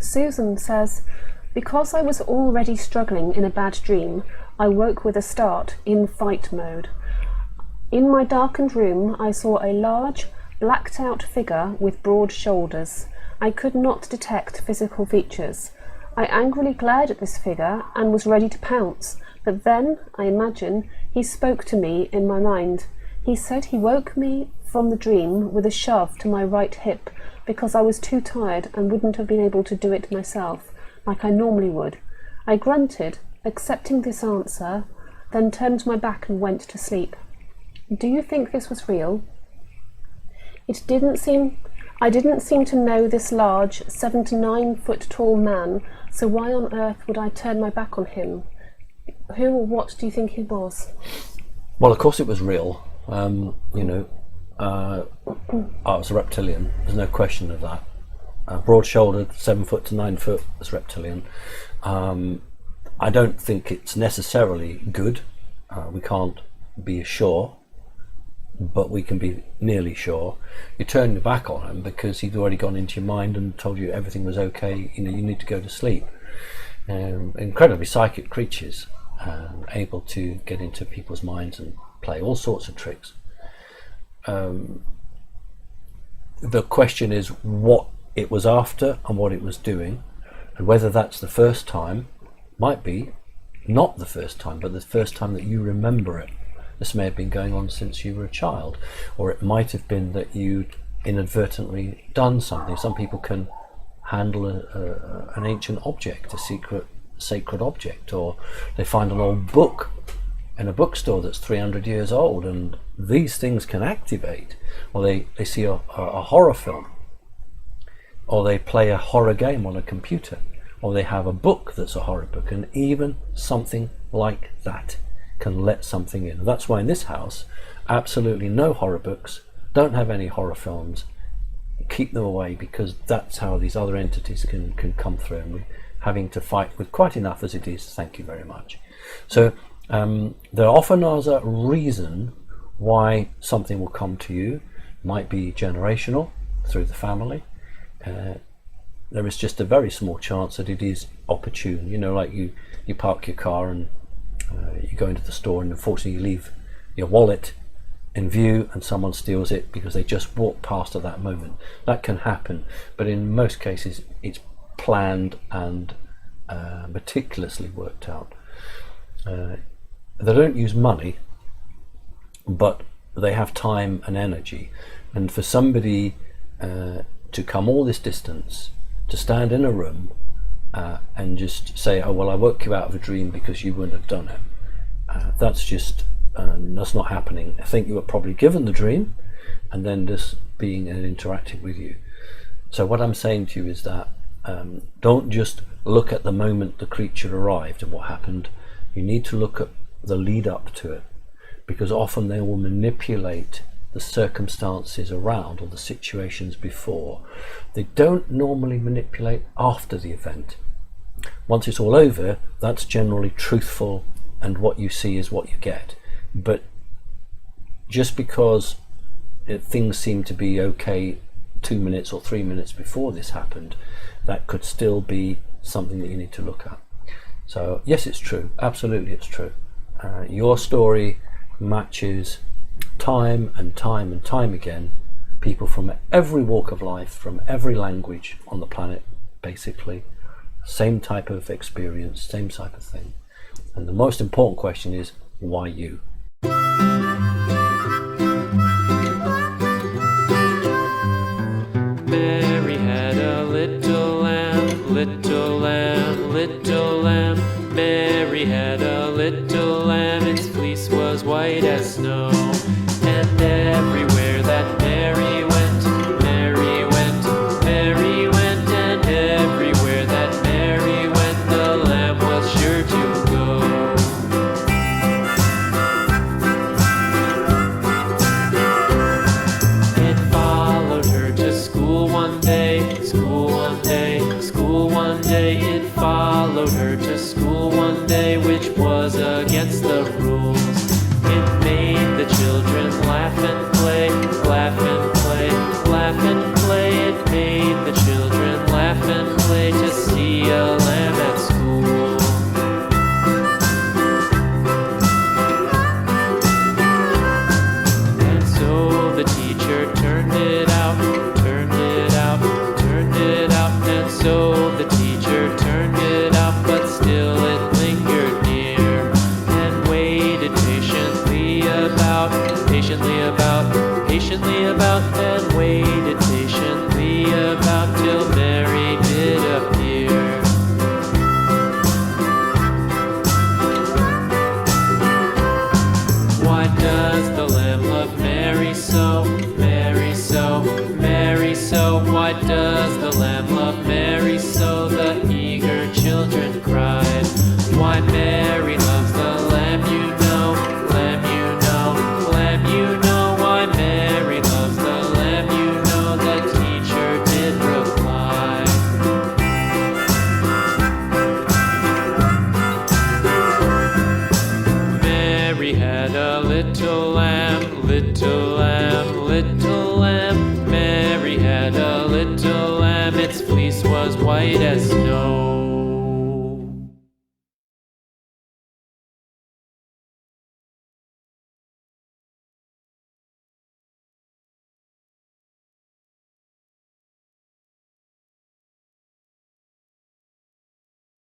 Susan says, because I was already struggling in a bad dream, I woke with a start in fight mode. In my darkened room, I saw a large, blacked-out figure with broad shoulders. I could not detect physical features. I angrily glared at this figure and was ready to pounce, but then, I imagine, he spoke to me in my mind. He said he woke me from the dream with a shove to my right hip because I was too tired and wouldn't have been able to do it myself, like I normally would. I grunted, accepting this answer, then turned my back and went to sleep. Do you think this was real? I didn't seem to know this large, 7 to 9 foot tall man, so why on earth would I turn my back on him? Who or what do you think he was? Well, of course it was real. I was a reptilian. There's no question of that. Broad-shouldered, 7 foot to 9 foot as reptilian. I don't think it's necessarily good. We can't be sure, but we can be nearly sure. You turn your back on him because he'd already gone into your mind and told you everything was okay. You need to go to sleep. Incredibly psychic creatures, able to get into people's minds and play all sorts of tricks. The question is what it was after and what it was doing, and whether that's the first time. Might be not the first time, but the first time that you remember it. This may have been going on since you were a child, or it might have been that you'd inadvertently done something. Some people can handle an ancient object, a sacred object, or they find an old book in a bookstore that's 300 years old, and these things can activate. Or they see a horror film, or they play a horror game on a computer, or they have a book that's a horror book, and even something like that can let something in. That's why in this house, absolutely no horror books, don't have any horror films, keep them away, because that's how these other entities can come through, and we're having to fight with quite enough as it is. Thank you very much. So there often is a reason why something will come to you. Might be generational through the family. There is just a very small chance that it is opportune. Like you park your car and you go into the store, and unfortunately you leave your wallet in view and someone steals it because they just walked past at that moment. That can happen, but in most cases it's planned and meticulously worked out. They don't use money, but they have time and energy, and for somebody to come all this distance to stand in a room and just say, oh well, I woke you out of a dream because you wouldn't have done it, that's not happening. I think you were probably given the dream and then just being and interacting with you. So what I'm saying to you is that don't just look at the moment the creature arrived and what happened. You need to look at the lead up to it, because often they will manipulate the circumstances around or the situations before. They don't normally manipulate after the event. Once it's all over, that's generally truthful, and what you see is what you get. But just because things seem to be okay 2 minutes or 3 minutes before this happened, that could still be something that you need to look at. So yes, it's true, absolutely it's true. Your story matches time and time and time again people from every walk of life, from every language on the planet, basically. Same type of experience, same type of thing. And the most important question is, why you? Mary had a little lamb, little lamb, little lamb. Mary had a little lamb, its fleece was white as snow. And everywhere that Mary went, Mary went, Mary went. And everywhere that Mary went, the lamb was sure to go. It followed her to school one day, school one day, school one day. It followed her to school one day, which was against the rules. It made the children laugh and play, laugh and play, laugh and play. It made the children laugh and play to And so the teacher turned it out, but still it lingered near, and waited patiently about, and waited patiently about till Mary did appear. Why does the lamb love Mary so, Mary so, Mary so? Why does the lamb love Mary so? The eager children cried. Why Mary loves the lamb, you know, lamb, you know, lamb, you know. Why Mary loves the lamb, you know, the teacher did reply. Mary had a little lamb, little lamb, little lamb. Mary had a little lamb, its fleece was white as snow.